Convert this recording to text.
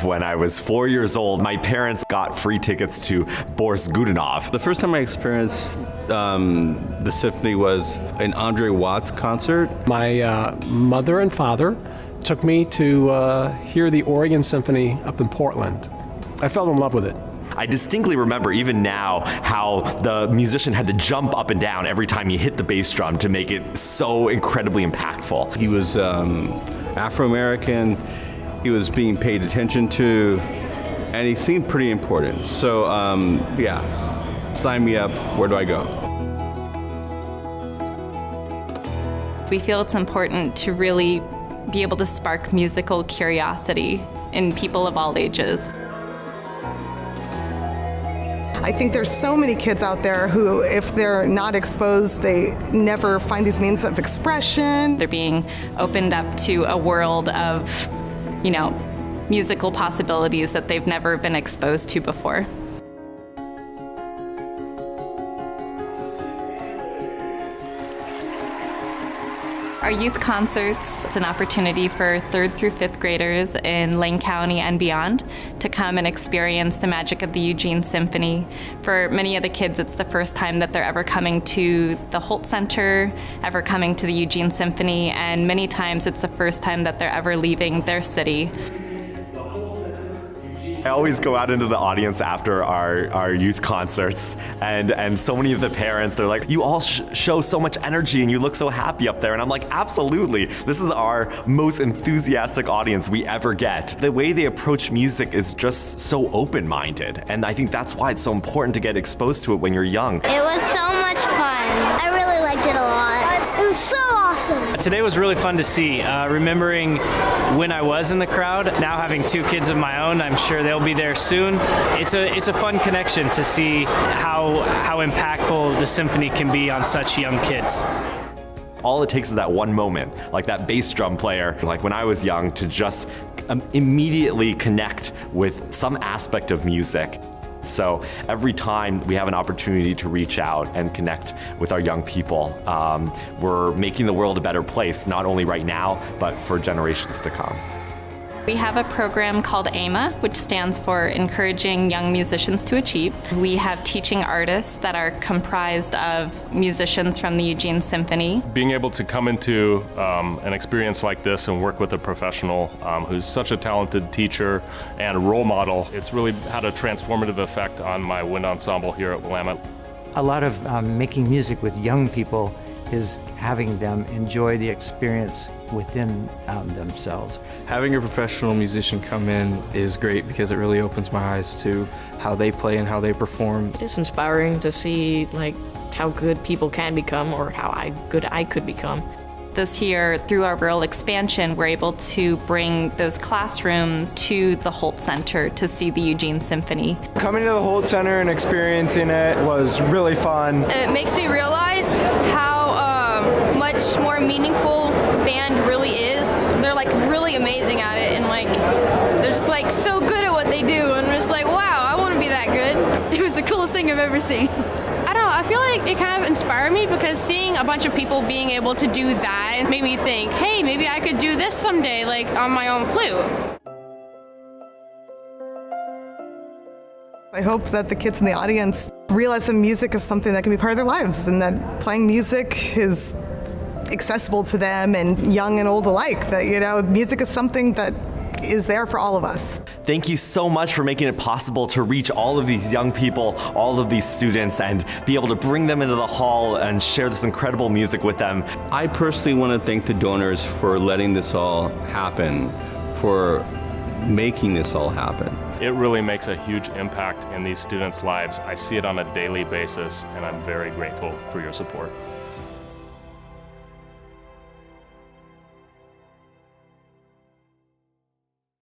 When I was 4 years old, my parents got free tickets to Boris Godunov. The first time I experienced the symphony was an Andre Watts concert. My mother and father took me to hear the Oregon Symphony up in Portland. I fell in love with it. I distinctly remember even now how the musician had to jump up and down every time he hit the bass drum to make it so incredibly impactful. He was Afro-American. He was being paid attention to, and he seemed pretty important. So, yeah, sign me up. Where do I go? We feel it's important to really be able to spark musical curiosity in people of all ages. I think there's so many kids out there who, if they're not exposed, they never find these means of expression. They're being opened up to a world of, musical possibilities that they've never been exposed to before. Our youth concerts, it's an opportunity for 3rd through 5th graders in Lane County and beyond to come and experience the magic of the Eugene Symphony. For many of the kids, it's the first time that they're ever coming to the Holt Center, ever coming to the Eugene Symphony, and many times it's the first time that they're ever leaving their city. I always go out into the audience after our youth concerts, and so many of the parents, they're like, you all show so much energy and you look so happy up there. And I'm like, absolutely. This is our most enthusiastic audience we ever get. The way they approach music is just so open-minded, and I think that's why it's so important to get exposed to it when you're young. It was so much fun. I really liked it a lot. It was so awesome. Today was really fun to see. Remembering when I was in the crowd, now having 2 kids of my own, I'm sure they'll be there soon. It's a fun connection to see how impactful the symphony can be on such young kids. All it takes is that one moment, like that bass drum player, like when I was young, to just immediately connect with some aspect of music. So every time we have an opportunity to reach out and connect with our young people, we're making the world a better place, not only right now, but for generations to come. We have a program called AIMA, which stands for Encouraging Young Musicians to Achieve. We have teaching artists that are comprised of musicians from the Eugene Symphony. Being able to come into an experience like this and work with a professional who's such a talented teacher and role model, it's really had a transformative effect on my wind ensemble here at Willamette. A lot of making music with young people is having them enjoy the experience within themselves. Having a professional musician come in is great because it really opens my eyes to how they play and how they perform. It's inspiring to see how good people can become or how good I could become. This year, through our rural expansion, we're able to bring those classrooms to the Holt Center to see the Eugene Symphony. Coming to the Holt Center and experiencing it was really fun. It makes me realize how much more meaningful band really is. They're really amazing at it, and they're just so good at what they do, and I'm just wow, I want to be that good. It was the coolest thing I've ever seen. I don't know, I feel like it kind of inspired me because seeing a bunch of people being able to do that made me think, hey, maybe I could do this someday, on my own flute. I hope that the kids in the audience realize that music is something that can be part of their lives, and that playing music is accessible to them, and young and old alike, that music is something that is there for all of us. Thank you so much for making it possible to reach all of these young people, all of these students, and be able to bring them into the hall and share this incredible music with them. I personally want to thank the donors for letting this all happen, for making this all happen. It really makes a huge impact in these students' lives. I see it on a daily basis, and I'm very grateful for your support.